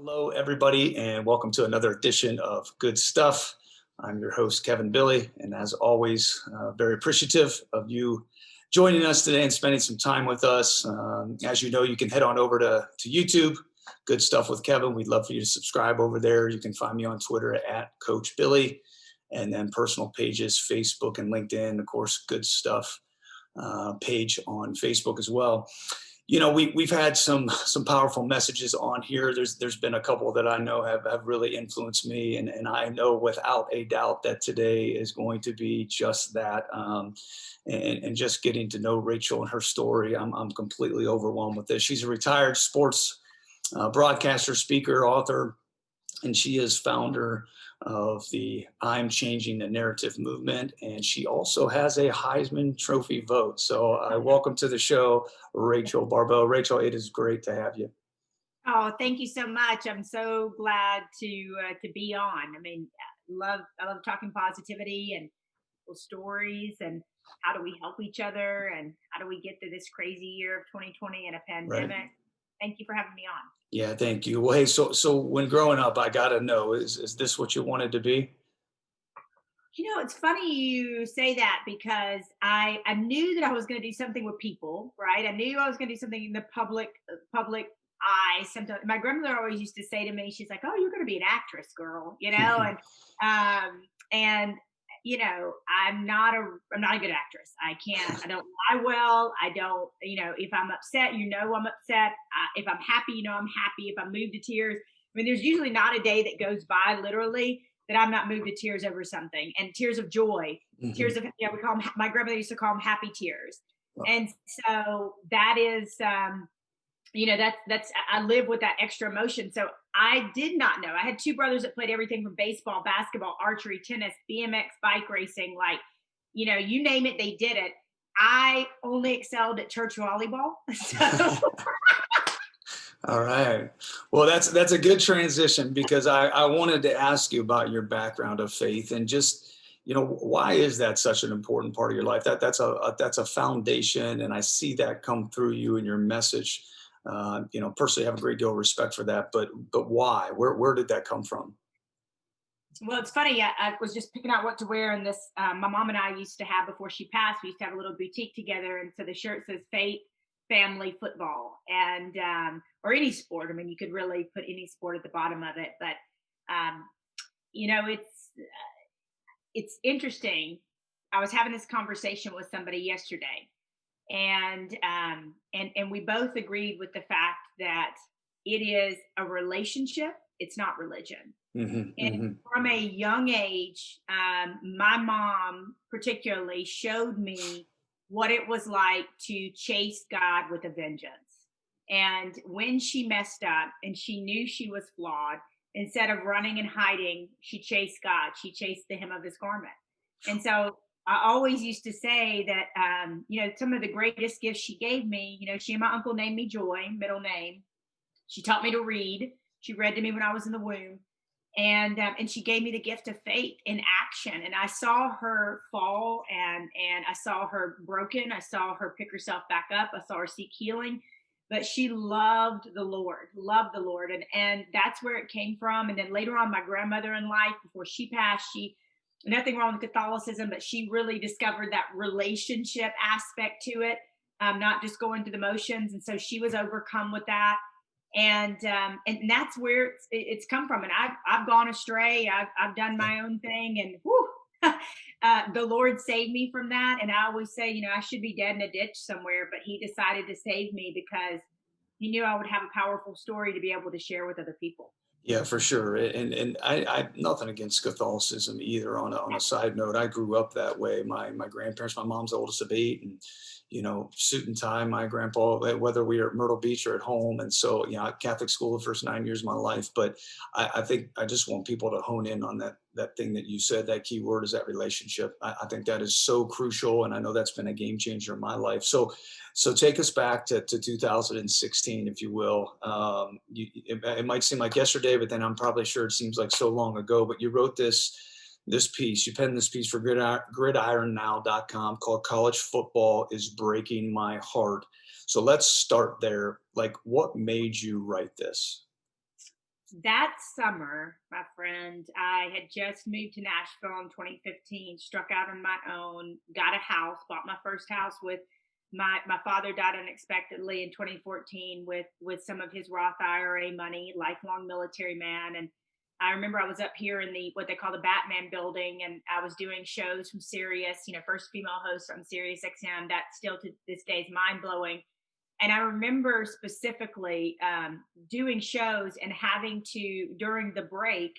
Hello, everybody, and welcome to another edition of Good Stuff. I'm your host, Kevin Bille, and as always, very appreciative of you joining us today and spending some time with us. As you know, you can head on over to YouTube, Good Stuff with Kevin. We'd love for you to subscribe over there. You can find me on Twitter at Coach Billy, and then personal pages, Facebook and LinkedIn, of course, Good Stuff page on Facebook as well. You know, we've had some powerful messages on here. There's been a couple that I know have really influenced me, and I know without a doubt that today is going to be just that. And just getting to know Rachel and her story, I'm completely overwhelmed with this. She's a retired sports broadcaster, speaker, author, and she is founder of the I'm Changing the Narrative movement. And she also has a Heisman Trophy vote. So welcome to the show, Rachel Baribeau. Rachel, it is great to have you. Oh, thank you so much. I'm so glad to be on. I mean, I love talking positivity and people's stories and how do we help each other and how do we get through this crazy year of 2020 and a Right. pandemic. Thank you for having me on. Yeah, thank you. Well, hey, so when growing up, I gotta know, is this what you wanted to be? It's funny you say that because I knew that I was going to do something with people, right? I knew I was going to do something in the public eye. Sometimes my grandmother always used to say to me, she's like, "Oh, you're going to be an actress, girl," and I'm not a good actress. I don't lie well. I don't, if I'm upset, I'm upset. If I'm happy, I'm happy. If I'm moved to tears, I mean, there's usually not a day that goes by literally that I'm not moved to tears over something, and tears of joy, Mhm. tears of, we call them, my grandmother used to call them happy tears. Well, And so that is, that's I live with that extra emotion. So I did not know. I had two brothers that played everything from baseball, basketball, archery, tennis, BMX, bike racing, like, you name it, they did it. I only excelled at church volleyball. So All right. Well, that's a good transition because I wanted to ask you about your background of faith and just, why is that such an important part of your life? That's a foundation, and I see that come through you and your message. Personally, I have a great deal of respect for that, but why? Where did that come from? Well, it's funny. I was just picking out what to wear, and this my mom and I used to have before she passed. We used to have a little boutique together, and so the shirt says "Faith Family Football," and or any sport. I mean, you could really put any sport at the bottom of it. But um, you know, it's interesting. I was having this conversation with somebody yesterday, and we both agreed with the fact that it is a relationship. It's not religion. Hmm. And Hmm. from a young age, my mom particularly showed me what it was like to chase God with a vengeance. And when she messed up and she knew she was flawed, instead of running and hiding, she chased God. She chased the hem of his garment. And so I always used to say that, some of the greatest gifts she gave me, she and my uncle named me Joy, middle name. She taught me to read. She read to me when I was in the womb, and she gave me the gift of faith in action. And I saw her fall, and I saw her broken. I saw her pick herself back up. I saw her seek healing, but she loved the Lord, and that's where it came from. And then later on, my grandmother in life, before she passed, she nothing wrong with Catholicism, but she really discovered that relationship aspect to it, not just going through the motions. And so she was overcome with that, and that's where it's come from. And I've gone astray. I've done Yeah. my own thing, and whew, the Lord saved me from that. And I always say, I should be dead in a ditch somewhere, but He decided to save me because He knew I would have a powerful story to be able to share with other people. Yeah, for sure. And I nothing against Catholicism either. On a side note, I grew up that way. My grandparents, my mom's the oldest of eight, and suit and tie. My grandpa, whether we were at Myrtle Beach or at home, and so Catholic school the first 9 years of my life. But I think I just want people to hone in on that thing that you said. That key word is that relationship. I think that is so crucial, and I know that's been a game changer in my life. So take us back to 2016, if you will. It might seem like yesterday, but then I'm probably sure it seems like so long ago. But you wrote this piece. You penned this piece for gridironnow.com called "College Football is Breaking My Heart." So let's start there. Like, what made you write this? That summer, my friend, I had just moved to Nashville in 2015, struck out on my own, got a house, bought my first house with my father died unexpectedly in 2014 with some of his Roth IRA money, lifelong military man. And I remember I was up here in the what they call the Batman building, and I was doing shows from Sirius, first female host on Sirius XM. That still to this day is mind blowing. And I remember specifically doing shows and having to, during the break,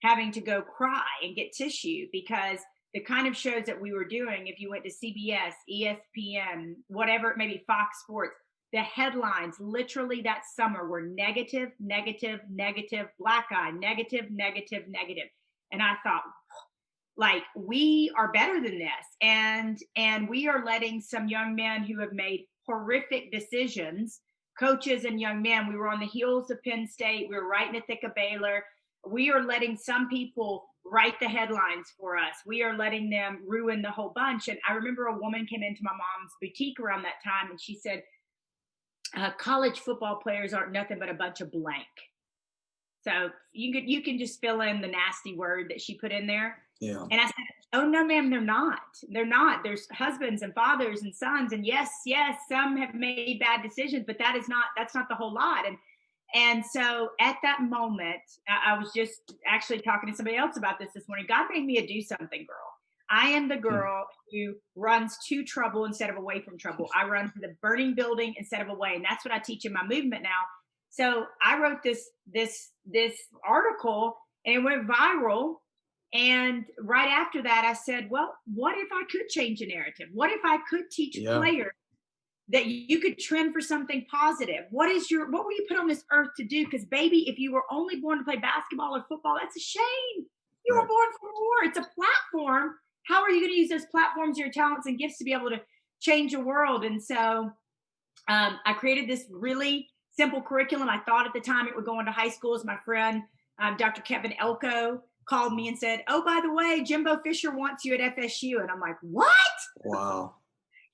having to go cry and get tissue because the kind of shows that we were doing, if you went to CBS, ESPN, whatever, maybe Fox Sports, the headlines literally that summer were negative, negative, negative, black eye, negative, negative, negative. And I thought, like, we are better than this, and we are letting some young men who have made horrific decisions, coaches and young men, we were on the heels of Penn State, we were right in the thick of Baylor, we are letting some people write the headlines for us, we are letting them ruin the whole bunch. And I remember a woman came into my mom's boutique around that time and she said, college football players aren't nothing but a bunch of blank. So you can just fill in the nasty word that she put in there. Yeah. And I said, "Oh no, ma'am, they're not. They're not. There's husbands and fathers and sons, and yes, some have made bad decisions, but that's not the whole lot." And so at that moment, I was just actually talking to somebody else about this morning. God made me a do something girl. I am the girl who runs to trouble instead of away from trouble. I run to the burning building instead of away, and that's what I teach in my movement now. So I wrote this article, and it went viral. And right after that, I said, "Well, what if I could change a narrative? What if I could teach players that you could trend for something positive? What were you put on this earth to do? Because baby, if you were only born to play basketball or football, that's a shame. You were born for war. It's a platform. How are you going to use those platforms, your talents and gifts to be able to change the world?" And so I created this really simple curriculum. I thought at the time it would go into high schools. My friend, Dr. Kevin Elko, called me and said, "Oh, by the way, Jimbo Fisher wants you at FSU." And I'm like, "What?" Wow.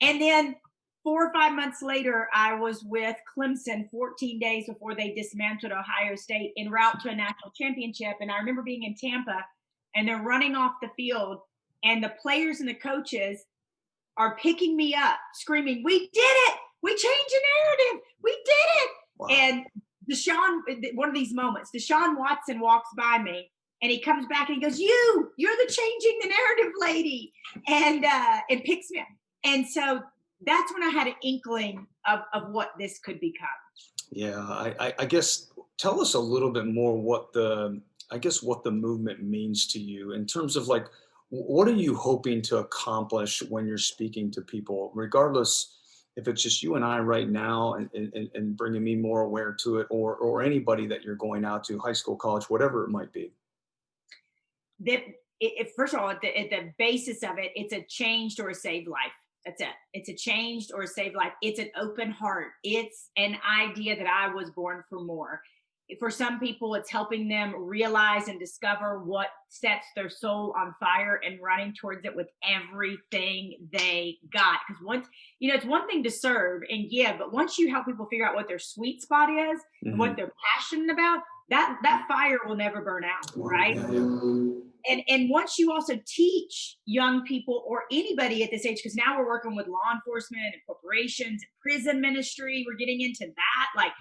And then 4 or 5 months later, I was with Clemson 14 days before they dismantled Ohio State en route to a national championship. And I remember being in Tampa and they're running off the field and the players and the coaches are picking me up, screaming, "We did it! We changed the narrative! We did it!" Wow. And one of these moments, Deshaun Watson walks by me and he comes back and he goes, "You're the changing the narrative lady," and picks me up. And so that's when I had an inkling of what this could become. Yeah. I guess tell us a little bit more what the movement means to you in terms of like, what are you hoping to accomplish when you're speaking to people, regardless if it's just you and I right now and bringing me more aware to it or anybody that you're going out to, high school, college, whatever it might be. That first of all, at the basis of it, it's a changed or a saved life. That's it. It's a changed or a saved life. It's an open heart. It's an idea that I was born for more. For some people, it's helping them realize and discover what sets their soul on fire and running towards it with everything they got. Because once, it's one thing to serve and give, but once you help people figure out what their sweet spot is and what they're passionate about, that fire will never burn out, right? Yeah, yeah. And once you also teach young people or anybody at this age, because now we're working with law enforcement and corporations, and prison ministry, we're getting into that. Like,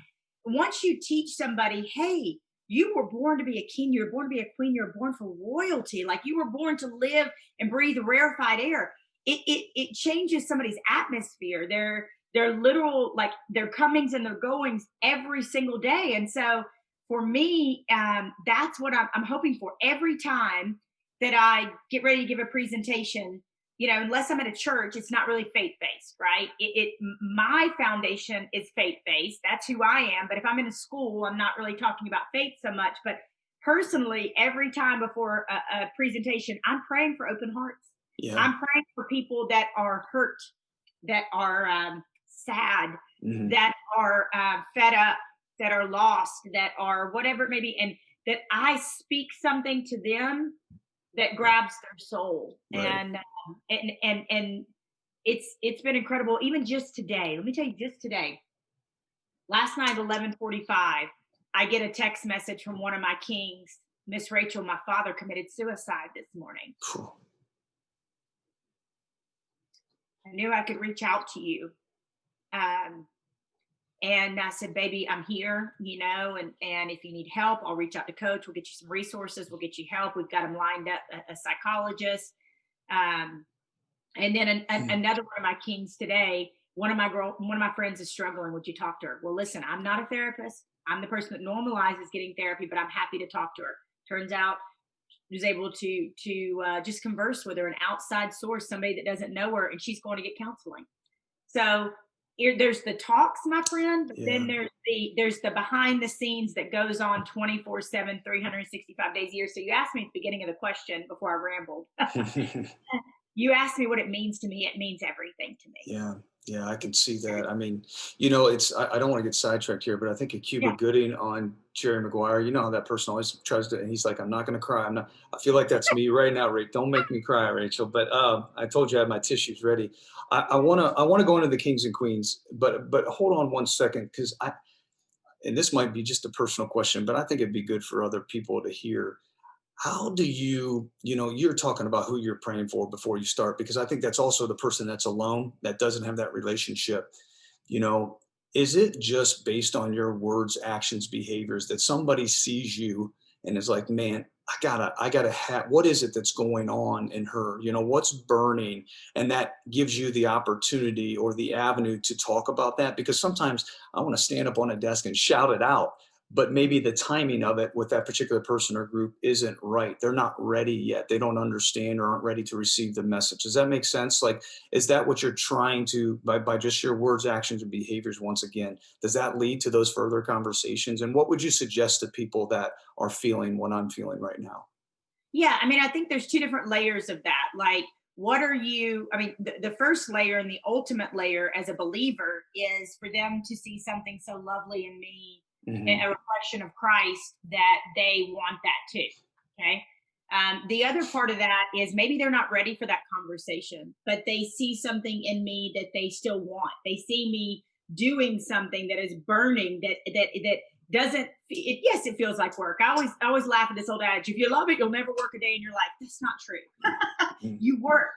once you teach somebody, "Hey, you were born to be a king, you were born to be a queen, you were born for royalty, like you were born to live and breathe rarefied air," it changes somebody's atmosphere, their literal, like their comings and their goings every single day. And so for me, that's what I'm hoping for every time that I get ready to give a presentation. Unless I'm at a church, it's not really faith based, right? My foundation is faith based. That's who I am. But if I'm in a school, I'm not really talking about faith so much. But personally, every time before a presentation, I'm praying for open hearts. Yeah. I'm praying for people that are hurt, that are sad, that are fed up, that are lost, that are whatever it may be, and that I speak something to them that grabs their soul. Right. And it's been incredible. Even just today, let me tell you, just today, last night, 11:45, I get a text message from one of my kings, Miss Rachel, my father committed suicide this morning. Phew. I knew I could reach out to you. Um, and I said, baby, I'm here, and if you need help, I'll reach out to coach. We'll get you some resources. We'll get you help. We've got him lined up, a psychologist. Um, and then another one of my kings today, one of my friends is struggling. Would you talk to her? Well, listen, I'm not a therapist. I'm the person that normalizes getting therapy, but I'm happy to talk to her. Turns out was able to just converse with her, an outside source, somebody that doesn't know her, and she's going to get counseling. So there's the talks, my friend, but then there's the behind the scenes that goes on 24/7, 365 days a year. So you asked me at the beginning of the question before I rambled. You asked me what it means to me. It means everything to me. Yeah, yeah, I can see that. I mean, I don't want to get sidetracked here, but I think of Cuba Yeah. Gooding on Jerry Maguire. You know how that person always tries to, and he's like, "I'm not going to cry. I'm not." I feel like that's me right now, Rach. Don't make me cry, Rachel. But I told you I had my tissues ready. I wanna go into the kings and queens, but hold on one second, because and this might be just a personal question, but I think it'd be good for other people to hear. How do you're talking about who you're praying for before you start, because I think that's also the person that's alone, that doesn't have that relationship. you know is it just based on your words, actions, behaviors, that somebody sees you and is like, man, I gotta have, what is it that's going on in her, what's burning, and that gives you the opportunity or the avenue to talk about that? Because sometimes I want to stand up on a desk and shout it out, but maybe the timing of it with that particular person or group isn't right. They're not ready yet. They don't understand or aren't ready to receive the message. Does that make sense? Like, is that what you're trying to, by just your words, actions, and behaviors, once again, does that lead to those further conversations? And what would you suggest to people that are feeling what I'm feeling right now? Yeah, I mean, I think there's two different layers of that. Like, what are you? I mean, the first layer and the ultimate layer as a believer is for them to see something so lovely in me, Hmm. a reflection of Christ, that they want that too. Okay. The other part of that is maybe they're not ready for that conversation, but they see something in me that they still want. They see me doing something that is burning, that doesn't yes, it feels like work. I always laugh at this old adage, if you love it, you'll never work a day in your life. That's not true. You work.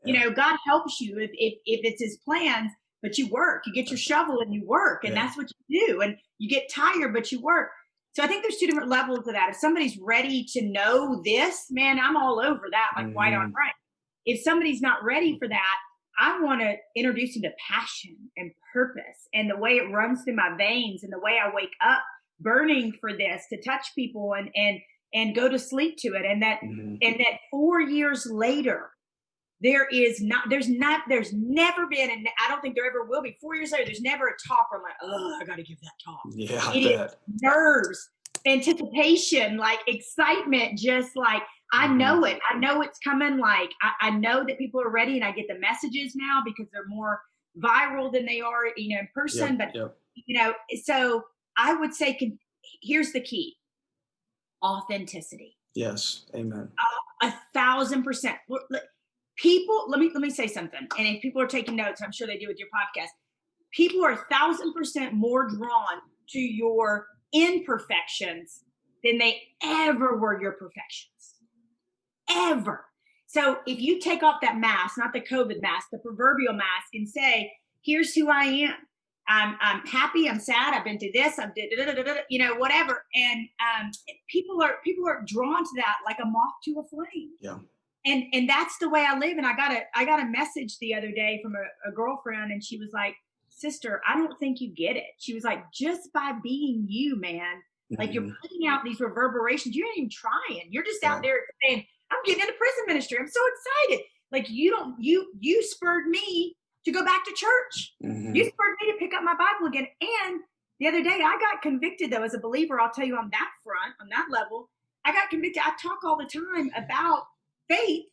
Yeah. God helps you if it's his plans, but you work. You get your shovel and you work, and Yeah. that's what you do. And you get tired, but you work. So I think there's two different levels of that. If somebody's ready to know this, man, I'm all over that, like white on Hmm. rice. If somebody's not ready for that, I want to introduce them to passion and purpose and the way it runs through my veins and the way I wake up burning for this, to touch people and go to sleep to it. Hmm. And that 4 years later, there's never been, and I don't think there ever will be. 4 years later, there's never a talk where I'm like, oh, I got to give that talk. Yeah, I It is bet. nerves, anticipation, like excitement, just like I Hmm. know it. I know it's coming. Like I know that people are ready, and I get the messages now because they're more viral than they are, in person. Yep, But yep. you know, so I would say, here's the key: authenticity. Yes, amen. 1,000%. People, let me say something. And if people are taking notes, I'm sure they do with your podcast. People are 1,000% more drawn to your imperfections than they ever were your perfections. Ever. So if you take off that mask, not the COVID mask, the proverbial mask, and say, here's who I am. I'm happy. I'm sad. I've been through this. I've did, whatever. And people are drawn to that like a moth to a flame. Yeah. And that's the way I live. And I got a message the other day from a girlfriend, and she was like, sister, I don't think you get it. She was like, just by being you, man, like you're Hmm. putting out these reverberations. You ain't even trying. You're just out Yeah. there saying, I'm getting into prison ministry. I'm so excited. Like you spurred me to go back to church. You Hmm. spurred me to pick up my Bible again. And the other day I got convicted, though, as a believer. I'll tell you, on that front, on that level, I got convicted. I talk all the time about faith.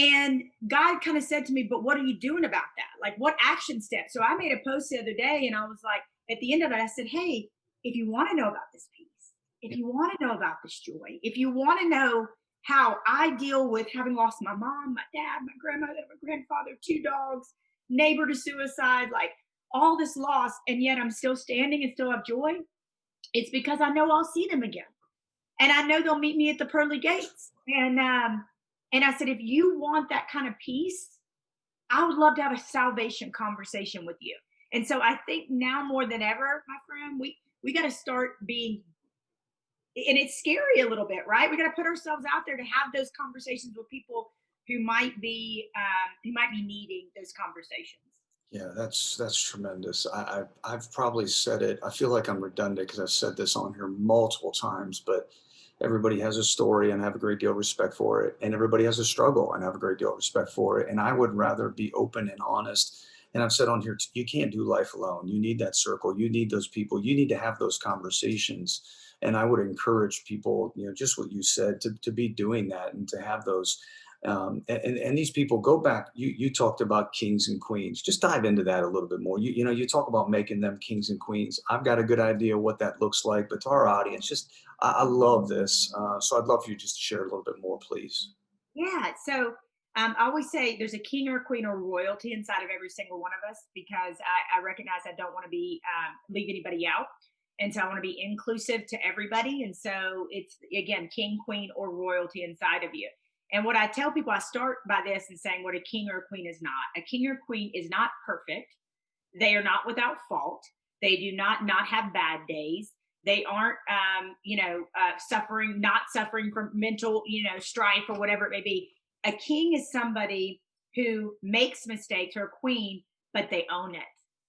And God kind of said to me, but what are you doing about that? Like, what action steps? So I made a post the other day, and I was like, at the end of it, I said, hey, if you want to know about this peace, if you want to know about this joy, if you want to know how I deal with having lost my mom, my dad, my grandmother, my grandfather, two dogs, neighbor to suicide, like all this loss, and yet I'm still standing and still have joy. It's because I know I'll see them again. And I know they'll meet me at the pearly gates. And I said, if you want that kind of peace, I would love to have a salvation conversation with you. And so I think now more than ever, my friend, we got to start being, and it's scary a little bit, right? We got to put ourselves out there to have those conversations with people who might be needing those conversations. Yeah, that's tremendous. I've probably said it. I feel like I'm redundant because I've said this on here multiple times, but everybody has a story and I have a great deal of respect for it. And everybody has a struggle and I have a great deal of respect for it. And I would rather be open and honest. And I've said on here, you can't do life alone. You need that circle. You need those people. You need to have those conversations. And I would encourage people, just what you said, to be doing that and to have those and these people go back. You talked about kings and queens. Just dive into that a little bit more. You talk about making them kings and queens. I've got a good idea what that looks like, but to our audience, just I love this. So I'd love for you just to share a little bit more, please. Yeah. So I always say there's a king or a queen or royalty inside of every single one of us because I recognize I don't want to be leave anybody out. And so I want to be inclusive to everybody. And so it's again, king, queen, or royalty inside of you. And what I tell people, I start by this and saying what a king or a queen is not. A king or queen is not perfect. They are not without fault. They do not have bad days. They aren't, not suffering from mental, strife or whatever it may be. A king is somebody who makes mistakes, or a queen, but they own it.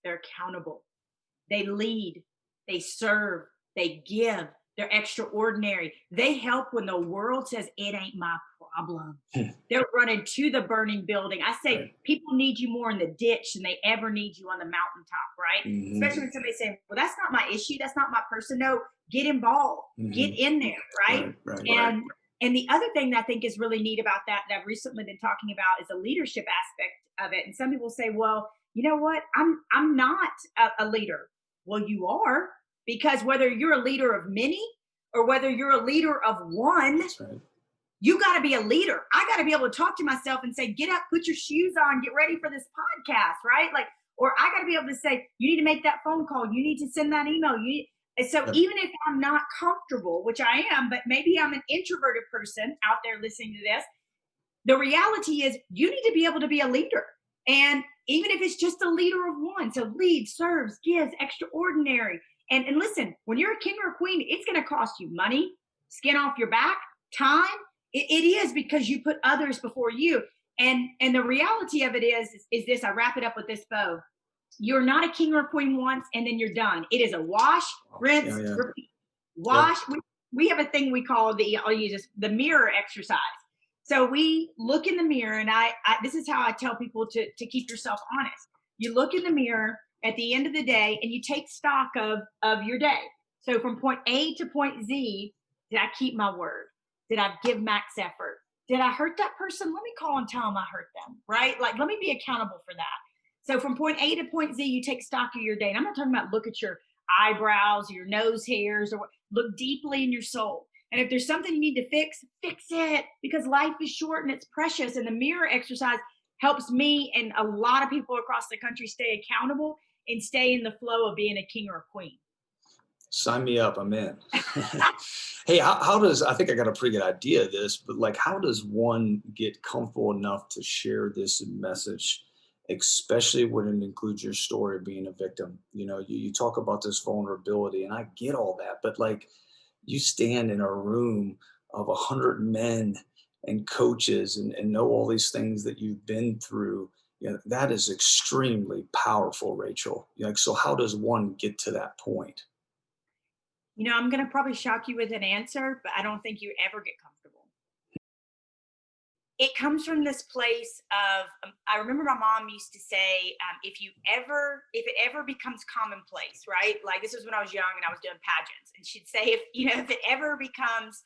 They're accountable. They lead, they serve, they give, they're extraordinary. They help when the world says it ain't my problem. Hmm. They're running to the burning building. I Right. say people need you more in the ditch than they ever need you on the mountaintop, right? Hmm. Especially when somebody's saying, well, that's not my issue. That's not my person. No, get involved, get Hmm. in there, right? Right. Right. And the other thing that I think is really neat about that I've recently been talking about is the leadership aspect of it. And some people say, well, you know what? I'm not a leader. Well, you are, because whether you're a leader of many or whether you're a leader of one, That's right. you got to be a leader. I got to be able to talk to myself and say, get up, put your shoes on, get ready for this podcast, right? Like, or I got to be able to say, you need to make that phone call. You need to send that email. And so Yep. even if I'm not comfortable, which I am, but maybe I'm an introverted person out there listening to this, the reality is you need to be able to be a leader. And even if it's just a leader of one, so leads, serves, gives, extraordinary. And listen, when you're a king or a queen, it's going to cost you money, skin off your back, time. It is because you put others before you. And the reality of it is this. I wrap it up with this bow. You're not a king or a queen once, and then you're done. It is a wash, rinse, Yeah. Yeah. repeat. Yep. Wash. We have a thing we call I'll use this, the mirror exercise. So we look in the mirror, and I this is how I tell people to keep yourself honest. You look in the mirror at the end of the day, and you take stock of your day. So from point A to point Z, did I keep my word? Did I give max effort? Did I hurt that person? Let me call and tell them I hurt them, right? Like, let me be accountable for that. So from point A to point Z, you take stock of your day. And I'm not talking about look at your eyebrows, your nose hairs, or look deeply in your soul. And if there's something you need to fix it, because life is short and it's precious. And the mirror exercise helps me and a lot of people across the country stay accountable and stay in the flow of being a king or a queen. Sign me up. I'm in. Hey, how does, I think I got a pretty good idea of this, but like, how does one get comfortable enough to share this message, especially when it includes your story of being a victim? You talk about this vulnerability, and I get all that, but like, you stand in a room of 100 men and coaches and know all these things that you've been through. That is extremely powerful, Rachel. Like, so how does one get to that point? I'm going to probably shock you with an answer, but I don't think you ever get comfortable. It comes from this place of, I remember my mom used to say, if it ever becomes commonplace, right? Like this was when I was young and I was doing pageants. And she'd say, if it ever becomes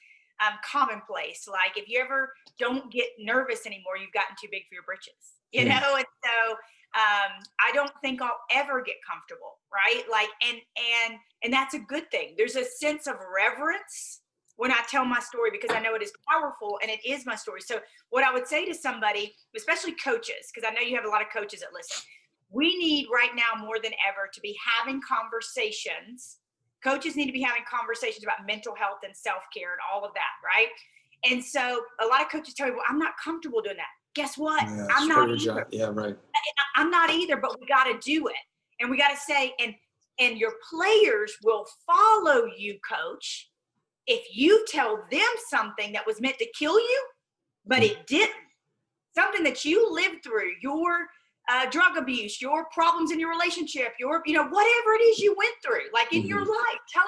commonplace, like if you ever don't get nervous anymore, you've gotten too big for your britches, Hmm. And so I don't think I'll ever get comfortable, right? Like, and that's a good thing. There's a sense of reverence when I tell my story because I know it is powerful and it is my story. So what I would say to somebody, especially coaches, because I know you have a lot of coaches that listen, we need right now more than ever to be having conversations Coaches need to be having conversations about mental health and self-care and all of that, right? And so a lot of coaches tell me, well, I'm not comfortable doing that. Guess what? Yeah, I'm it's part not of your either. job. Yeah, right. I'm not either, but we got to do it. And we got to say, and your players will follow you, coach, if you tell them something that was meant to kill you, but Mm. it didn't. Something that you lived through, your drug abuse, your problems in your relationship, your, whatever it is you went through, like in your Mhm. life. Tell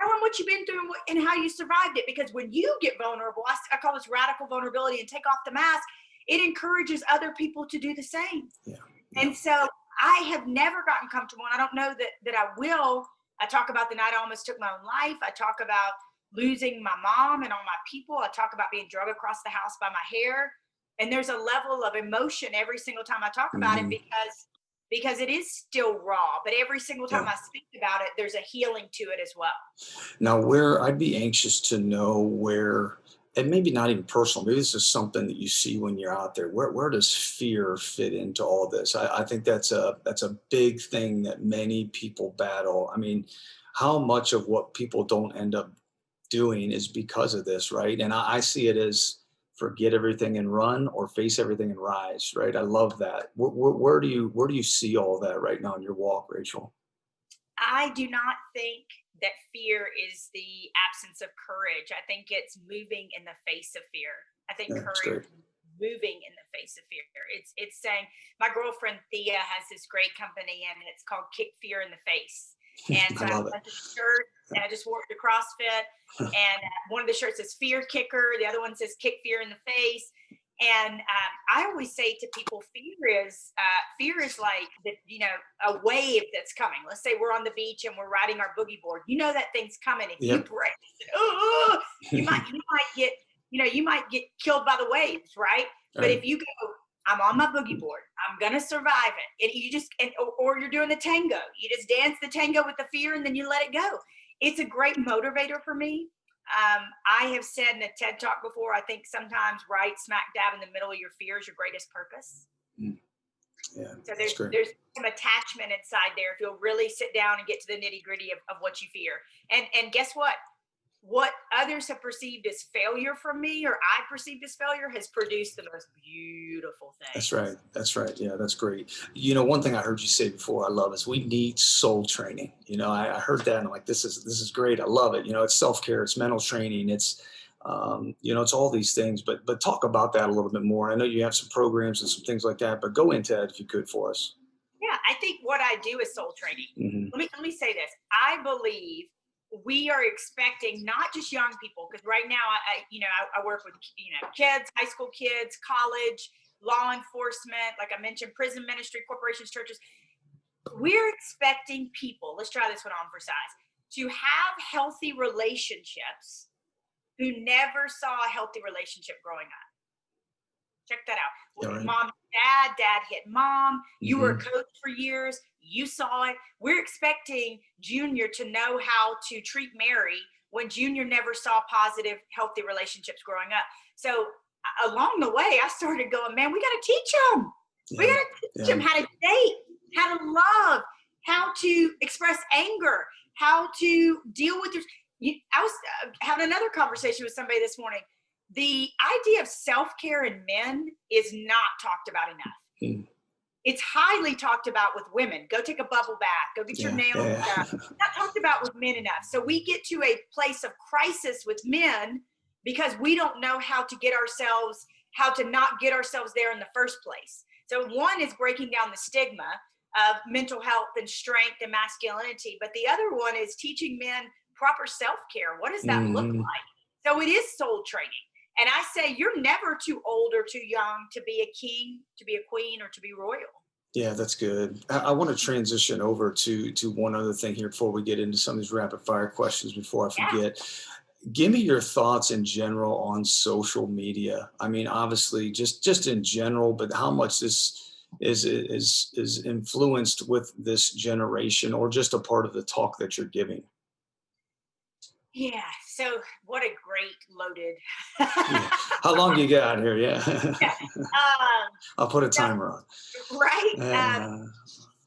them what you've been through and how you survived it. Because when you get vulnerable, I call this radical vulnerability, and take off the mask, it encourages other people to do the same. Yeah. Yeah. And so I have never gotten comfortable, and I don't know that I will. I talk about the night I almost took my own life. I talk about losing my mom and all my people. I talk about being drugged across the house by my hair. And there's a level of emotion every single time I talk about it, Mhm. because it is still raw. But every single time Yeah. I speak about it, there's a healing to it as well. Now, where I'd be anxious to know where, and maybe not even personal, maybe this is something that you see when you're out there. Where does fear fit into all this? I think that's a big thing that many people battle. I mean, how much of what people don't end up doing is because of this, right? And I see it as forget everything and run, or face everything and rise, right? I love that. Where do you see all that right now in your walk, Rachel? I do not think that fear is the absence of courage. I think it's moving in the face of fear. I think Yeah, that's courage great. is moving in the face of fear. It's saying, my girlfriend Thea has this great company, and it's called Kick Fear in the Face. And so I I have love a it. bunch of shirts, and I just wore it to CrossFit. And one of the shirts says Fear Kicker, the other one says Kick Fear in the Face. And I always say to people, fear is like a wave that's coming. Let's say we're on the beach and we're riding our boogie board. You know that thing's coming. If you Yep. brace, oh, you might get killed by the waves, right? But Right. if you go, I'm on my boogie board, I'm gonna survive it. And you just or you're doing the tango. You just dance the tango with the fear, and then you let it go. It's a great motivator for me. I have said in a TED talk before, I think sometimes right smack dab in the middle of your fear is your greatest purpose. Mm. Yeah, So that's there's great. there's some attachment inside there if you'll really sit down and get to the nitty gritty of what you fear. And guess what? What others have perceived as failure from me, or I perceived as failure, has produced the most beautiful That's things. right. That's right. Yeah, that's great. One thing I heard you say before I love is we need soul training. I heard that and I'm like, this is great. I love it. It's self-care, it's mental training, it's all these things. But talk about that a little bit more. I know you have some programs and some things like that, but go into that if you could for us. Yeah, I think what I do is soul training. Hmm. Let me say this. I believe we are expecting not just young people, because right now I work with kids, high school kids, college, law enforcement, like I mentioned, prison ministry, corporations, churches. We're expecting people. Let's try this one on for size, to have healthy relationships who never saw a healthy relationship growing up. Check that Yeah, out. right. Mom, dad hit mom. You were a Hmm. coach for years. You saw it. We're expecting Junior to know how to treat Mary when Junior never saw positive, healthy relationships growing up. So along the way, I started going, man, we got to teach them. We got Yeah. to teach Yeah. them how to date, how to love, how to express anger, how to deal with your. I was having another conversation with somebody this morning. The idea of self-care in men is not talked about enough. Mm. It's highly talked about with women. Go take a bubble bath, go get your Yeah. nails Yeah. done. Not talked about with men enough. So we get to a place of crisis with men because we don't know how to not get ourselves there in the first place. So one is breaking down the stigma of mental health and strength and masculinity, but the other one is teaching men proper self-care. What does that look Hmm. like? So it is soul training. And I say you're never too old or too young to be a king, to be a queen, or to be royal. Yeah, that's good. I want to transition over to one other thing here before we get into some of these rapid fire questions before I Yeah. forget. Give me your thoughts in general on social media. I mean, obviously, just in general, but how much this is influenced with this generation, or just a part of the talk that you're giving. Yeah. So what a great loaded. Yeah. How long you got here? Yeah. Yeah. Um, I'll put a so timer on. right. Uh,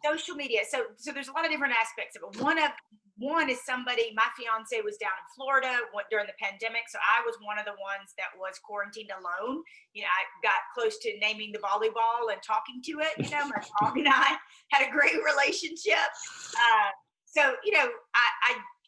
Social media. So there's a lot of different aspects of it. One of one is somebody, my fiance was down in Florida during the pandemic. So I was one of the ones that was quarantined alone. I got close to naming the volleyball and talking to it. My dog and I had a great relationship. So,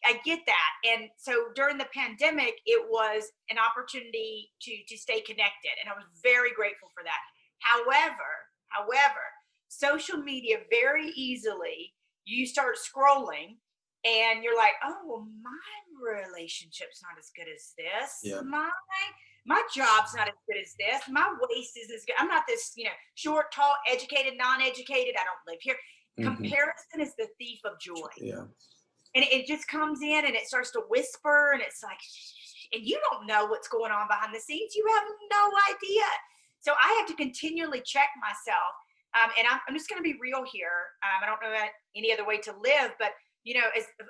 I get that. And so during the pandemic, it was an opportunity to stay connected. And I was very grateful for that. However, social media very easily, you start scrolling and you're like, oh, well, my relationship's not as good as this. Yeah. My job's not as good as this. My waist is as good. I'm not this, short, tall, educated, non-educated. I don't live here. Comparison is the thief of joy. Yeah. And it just comes in and it starts to whisper and it's like, and you don't know what's going on behind the scenes. You have no idea. So I have to continually check myself. And I'm just going to be real here. I don't know any other way to live, but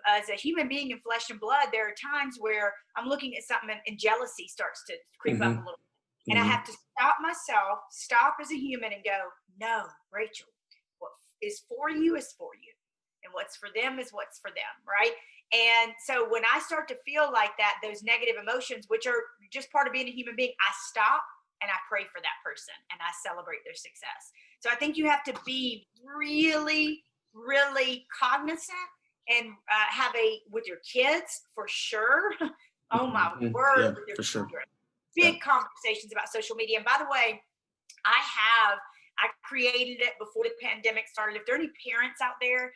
as a human being in flesh and blood, there are times where I'm looking at something and jealousy starts to creep up a little bit. And I have to stop as a human and go, no, Rachel, what is for you is for you. And what's for them is what's for them, right? And so when I start to feel like that, those negative emotions, which are just part of being a human being, I stop and I pray for that person and I celebrate their success. So I think you have to be really, really cognizant and have with your kids for sure. Oh my word, Yeah, with your for sure. children. Big conversations about social media. And by the way, I created it before the pandemic started. If there are any parents out there,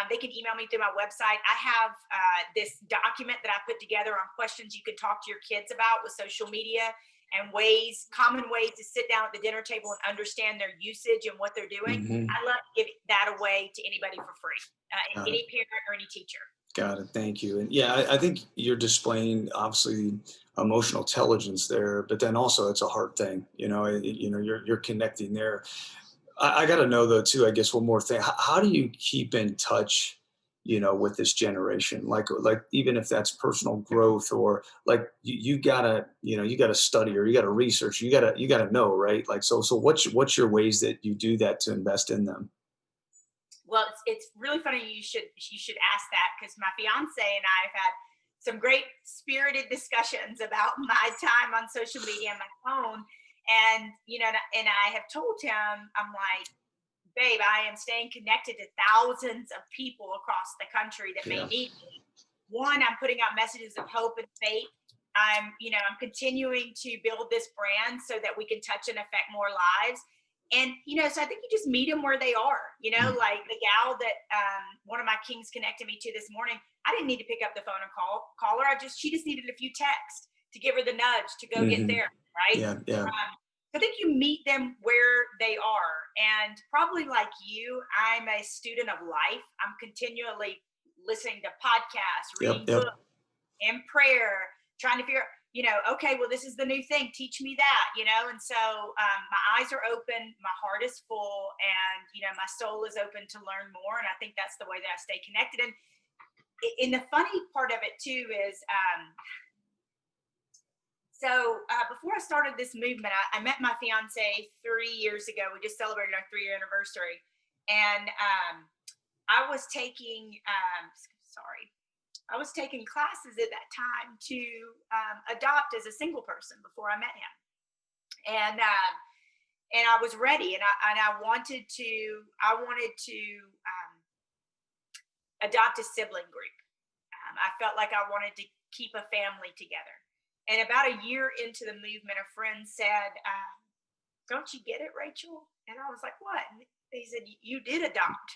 they can email me through my website. I have this document that I put together on questions you can talk to your kids about with social media and common ways to sit down at the dinner table and understand their usage and what they're doing. I love to give that away to anybody for free, any parent or any teacher. Got it. Thank you. And yeah, I think you're displaying obviously emotional intelligence there, but then also it's a hard thing. You're connecting there. I got to know though too. I guess one more thing. How do you keep in touch? With this generation, like even if that's personal growth or like you gotta study or you gotta research, you gotta know, right? Like so what's your ways that you do that to invest in them? Well, it's really funny you should ask that because my fiance and I have had some great spirited discussions about my time on social media and my phone. And and I have told him, I'm like, babe, I am staying connected to thousands of people across the country that may need me. One, I'm putting out messages of hope and faith. I'm continuing to build this brand so that we can touch and affect more lives. And, so I think you just meet them where they are, like the gal that one of my kings connected me to this morning. I didn't need to pick up the phone and call her. She just needed a few texts to give her the nudge to go get there. Right. Yeah. I think you meet them where they are. And probably like you, I'm a student of life. I'm continually listening to podcasts, reading books, and prayer, trying to figure out, okay, well, this is the new thing. Teach me that, And so my eyes are open, my heart is full, and, my soul is open to learn more. And I think that's the way that I stay connected. And the funny part of it too is, so before I started this movement, I met my fiance 3 years ago. We just celebrated our 3-year anniversary. And I was taking, classes at that time to adopt as a single person before I met him. And I was ready, and I wanted to adopt a sibling group. I felt like I wanted to keep a family together. And about a year into the movement, a friend said, don't you get it, Rachel? And I was like, what? And he said, you did adopt.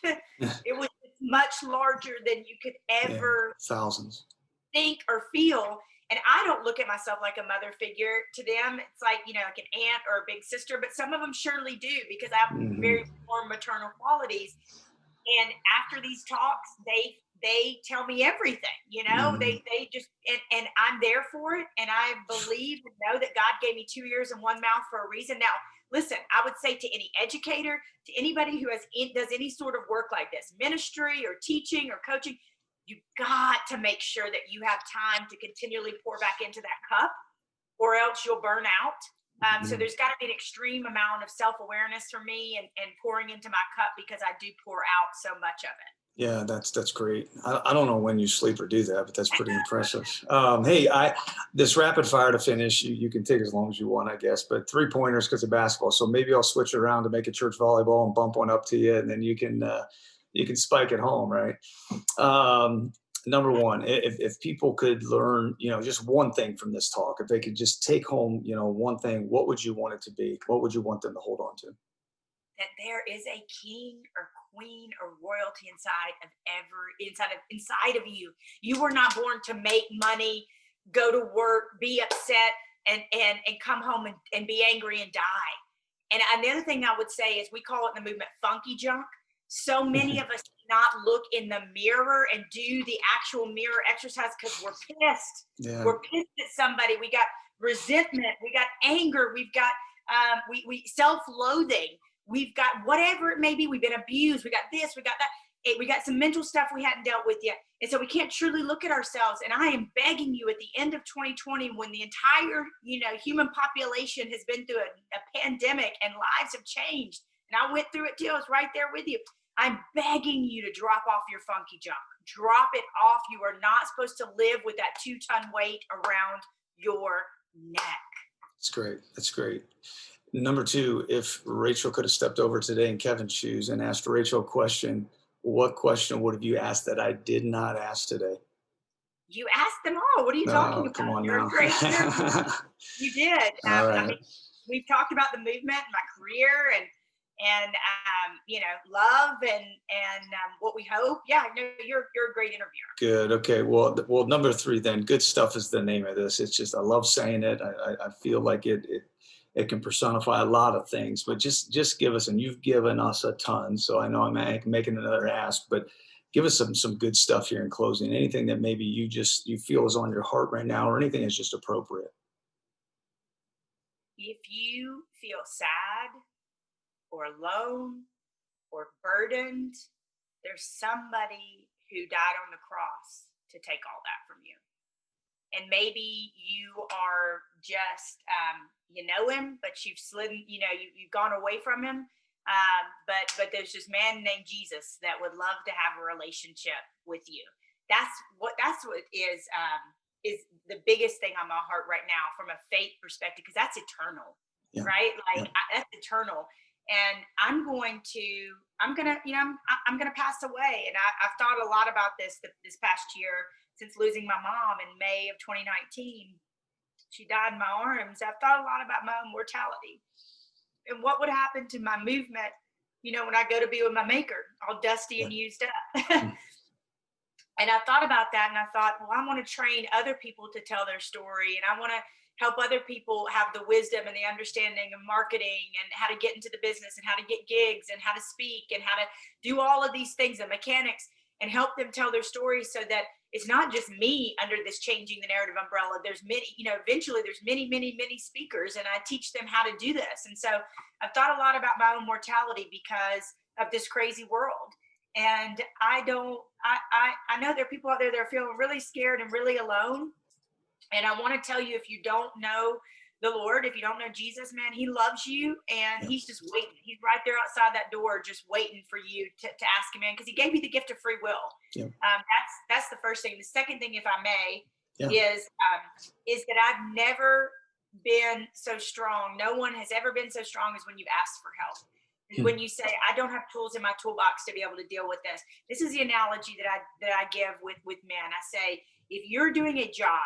It was much larger than you could ever thousands think or feel. And I don't look at myself like a mother figure to them. It's like, like an aunt or a big sister, but some of them surely do because I have very warm maternal qualities. And after these talks, they tell me everything, they just, and I'm there for it. And I believe and know that God gave me 2 ears and one mouth for a reason. Now, listen, I would say to any educator, to anybody who does any sort of work like this, ministry or teaching or coaching, you got to make sure that you have time to continually pour back into that cup or else you'll burn out. So there's got to be an extreme amount of self-awareness for me and pouring into my cup because I do pour out so much of it. Yeah, that's great. I don't know when you sleep or do that, but that's pretty impressive. Hey, I this rapid fire to finish. You can take as long as you want, I guess. But 3 pointers because of basketball. So maybe I'll switch it around to make it church volleyball and bump one up to you, and then you can spike it home, right? Um, Number one, if people could learn, just one thing from this talk, if they could just take home, one thing, what would you want it to be? What would you want them to hold on to? That there is a king or queen or royalty inside of you. You were not born to make money, go to work, be upset, and come home and be angry and die. And the other thing I would say is we call it in the movement funky junk. So many of us not look in the mirror and do the actual mirror exercise because we're pissed. Yeah, We're pissed at somebody. We got resentment. We got anger. We've got we self-loathing. We've got whatever it may be. We've been abused. We got this. We got that. We got some mental stuff we hadn't dealt with yet. And so we can't truly look at ourselves. And I am begging you at the end of 2020, when the entire, human population has been through a pandemic and lives have changed. And I went through it too. I was right there with you. I'm begging you to drop off your funky junk. Drop it off. You are not supposed to live with that 2-ton weight around your neck. that's great. That's great. Number two, if Rachel could have stepped over today in Kevin's shoes and asked Rachel a question, what question would have you asked that I did not ask today? You asked them all. What are you talking No, about? come on You're a now. great interviewer. You did. All I right. mean, we've talked about the movement, my career, and love and what we hope. Yeah, no, you're a great interviewer. Good. Okay. Well, number three then. Good stuff is the name of this. It's just I love saying it. I feel like it can personify a lot of things. But just give us, and you've given us a ton. So I know I'm making another ask, but give us some good stuff here in closing. Anything that maybe you feel is on your heart right now, or anything that's just appropriate. If you feel sad or alone or burdened, there's somebody who died on the cross to take all that from you. And maybe you are just you know him, but you've slid, you've gone away from him. But there's this man named Jesus that would love to have a relationship with you. That's what is the biggest thing on my heart right now from a faith perspective, because that's eternal, Yeah. right? Yeah. That's eternal. And I'm gonna pass away, and I've thought a lot about this past year since losing my mom in May of 2019. She died in my arms. I've thought a lot about my own mortality and what would happen to my movement, when I go to be with my maker, all dusty and Yeah. used up. And I thought about that, and I thought, well, I want to train other people to tell their story, and I want to help other people have the wisdom and the understanding of marketing and how to get into the business and how to get gigs and how to speak and how to do all of these things, the mechanics, and help them tell their story so that it's not just me under this changing the narrative umbrella. There's many, eventually there's many, many, many speakers, and I teach them how to do this. And so I've thought a lot about my own mortality because of this crazy world. And I know there are people out there that are feeling really scared and really alone. And I want to tell you, if you don't know the Lord, if you don't know Jesus, man, he loves you, and Yeah. he's just waiting. He's right there outside that door, just waiting for you to ask him in, because he gave you the gift of free will. Yeah. That's the first thing. The second thing, if I may, Yeah. is that I've never been so strong. No one has ever been so strong as when you've asked for help. When you say, I don't have tools in my toolbox to be able to deal with this. This is the analogy that I give with men. I say, if you're doing a job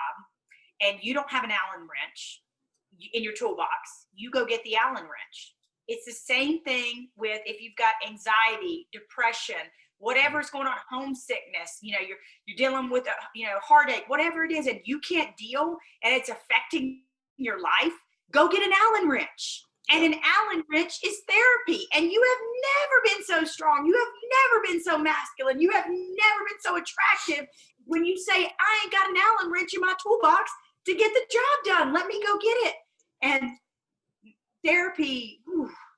and you don't have an Allen wrench in your toolbox, you go get the Allen wrench. It's the same thing with if you've got anxiety, depression, whatever's going on, homesickness, you're dealing with a heartache, whatever it is, and you can't deal and it's affecting your life, go get an Allen wrench. And an Allen wrench is therapy. And you have never been so strong. You have never been so masculine. You have never been so attractive when you say, I ain't got an Allen wrench in my toolbox to get the job done. Let me go get it. And therapy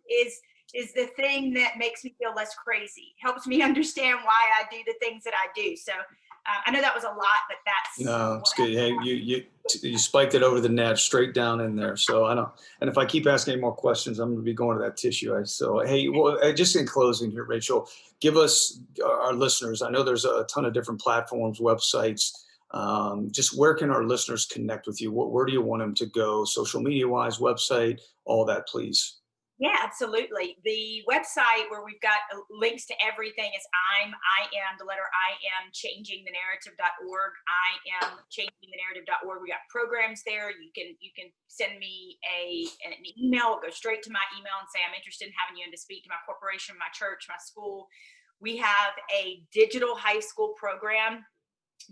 is the thing that makes me feel less crazy, helps me understand why I do the things that I do. So I know that was a lot, but that's No, it's good. Hey, You spiked it over the net, straight down in there. So I don't. And if I keep asking any more questions, I'm going to be going to that tissue. So hey, well, just in closing here, Rachel, give us our listeners. I know there's a ton of different platforms, websites. Just where can our listeners connect with you? Where do you want them to go? Social media wise, website, all that, please. Yeah, absolutely. The website where we've got links to everything is I am, the letter I am, changingthenarrative.org. I am changingthenarrative.org. We got programs there. You can send me an email, go straight to my email and say, I'm interested in having you in to speak to my corporation, my church, my school. We have a digital high school program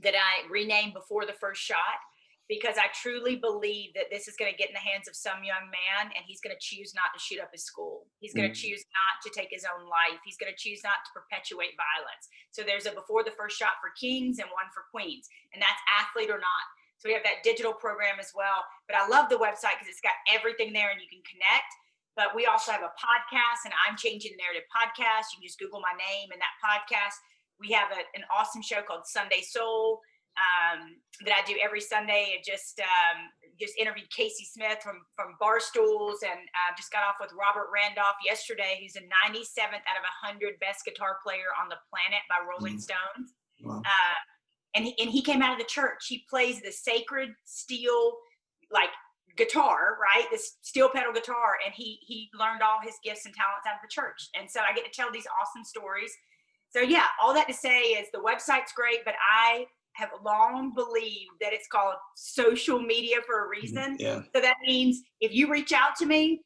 that I renamed Before the First Shot, because I truly believe that this is going to get in the hands of some young man, and he's going to choose not to shoot up his school. He's going to choose not to take his own life. He's going to choose not to perpetuate violence. So there's a Before the First Shot for kings and one for queens, and that's athlete or not. So we have that digital program as well. But I love the website because it's got everything there and you can connect. But we also have a podcast, and I'm Changing the Narrative podcast. You can just Google my name and that podcast. We have an awesome show called Sunday Soul that I do every Sunday. It just interviewed Casey Smith from Barstools, and just got off with Robert Randolph yesterday, who's a 97th out of 100 best guitar player on the planet by Rolling Stones. Wow. And he came out of the church. He plays the sacred steel like guitar, right? This steel pedal guitar, and he learned all his gifts and talents out of the church. And so I get to tell these awesome stories. So yeah, all that to say is the website's great, but I have long believed that it's called social media for a reason. Yeah. So that means if you reach out to me,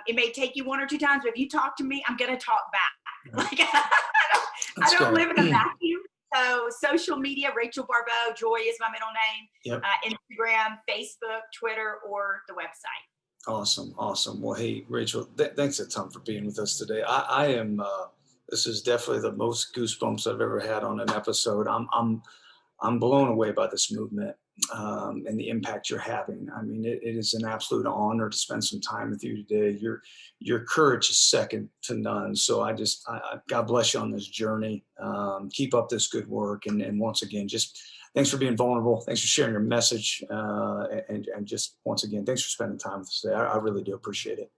it may take you one or two times, but if you talk to me, I'm going to talk back. Like I don't live in a vacuum. So social media, Rachel Baribeau, Joy is my middle name. Yep. Instagram, Facebook, Twitter, or the website. Awesome. Well, hey, Rachel, thanks a ton for being with us today. I am. This is definitely the most goosebumps I've ever had on an episode. I'm blown away by this movement and the impact you're having. I mean, it is an absolute honor to spend some time with you today. Your courage is second to none. So I God bless you on this journey. Keep up this good work. And once again, just thanks for being vulnerable. Thanks for sharing your message. And just once again, thanks for spending time with us today. I really do appreciate it.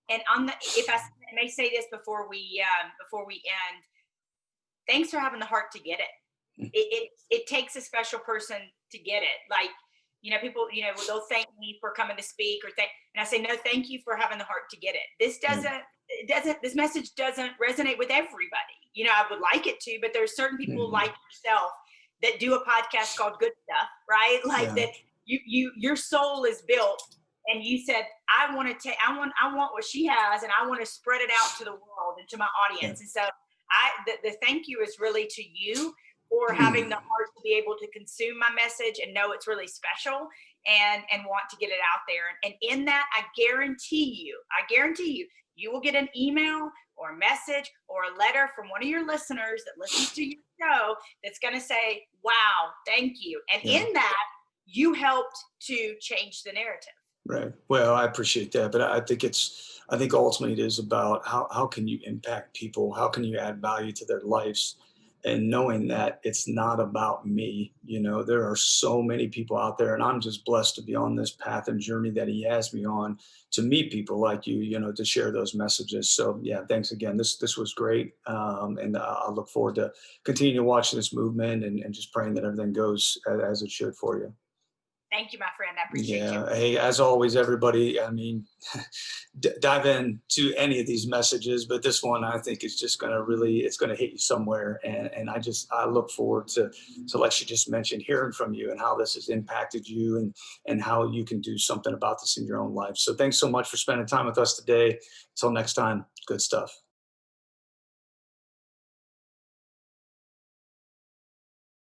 And if I may say this before we end, thanks for having the heart to get it. It takes a special person to get it. Like, people, they'll thank me for coming to speak and I say, no, thank you for having the heart to get it. This message doesn't resonate with everybody. I would like it to, but there's certain people like yourself that do a podcast called Good Stuff, right? Like that your soul is built, and you said, I want what she has, and I want to spread it out to the world and to my audience. And so the thank you is really to you for having the heart to be able to consume my message and know it's really special and want to get it out there. And in that, I guarantee you, you will get an email or a message or a letter from one of your listeners that listens to your show that's going to say, wow, thank you. And in that, you helped to change the narrative. Right. Well, I appreciate that, but I think ultimately it is about how can you impact people? How can you add value to their lives? And knowing that it's not about me. There are so many people out there, and I'm just blessed to be on this path and journey that he has me on, to meet people like you, to share those messages. So yeah, thanks again. This was great. And I look forward to continuing to watch this movement and just praying that everything goes as it should for you. Thank you, my friend. I appreciate you. Hey, as always, everybody, I mean, dive into any of these messages, but this one I think is just going to it's going to hit you somewhere. And I look forward to like you just mentioned, hearing from you and how this has impacted you and how you can do something about this in your own life. So thanks so much for spending time with us today. Until next time, good stuff.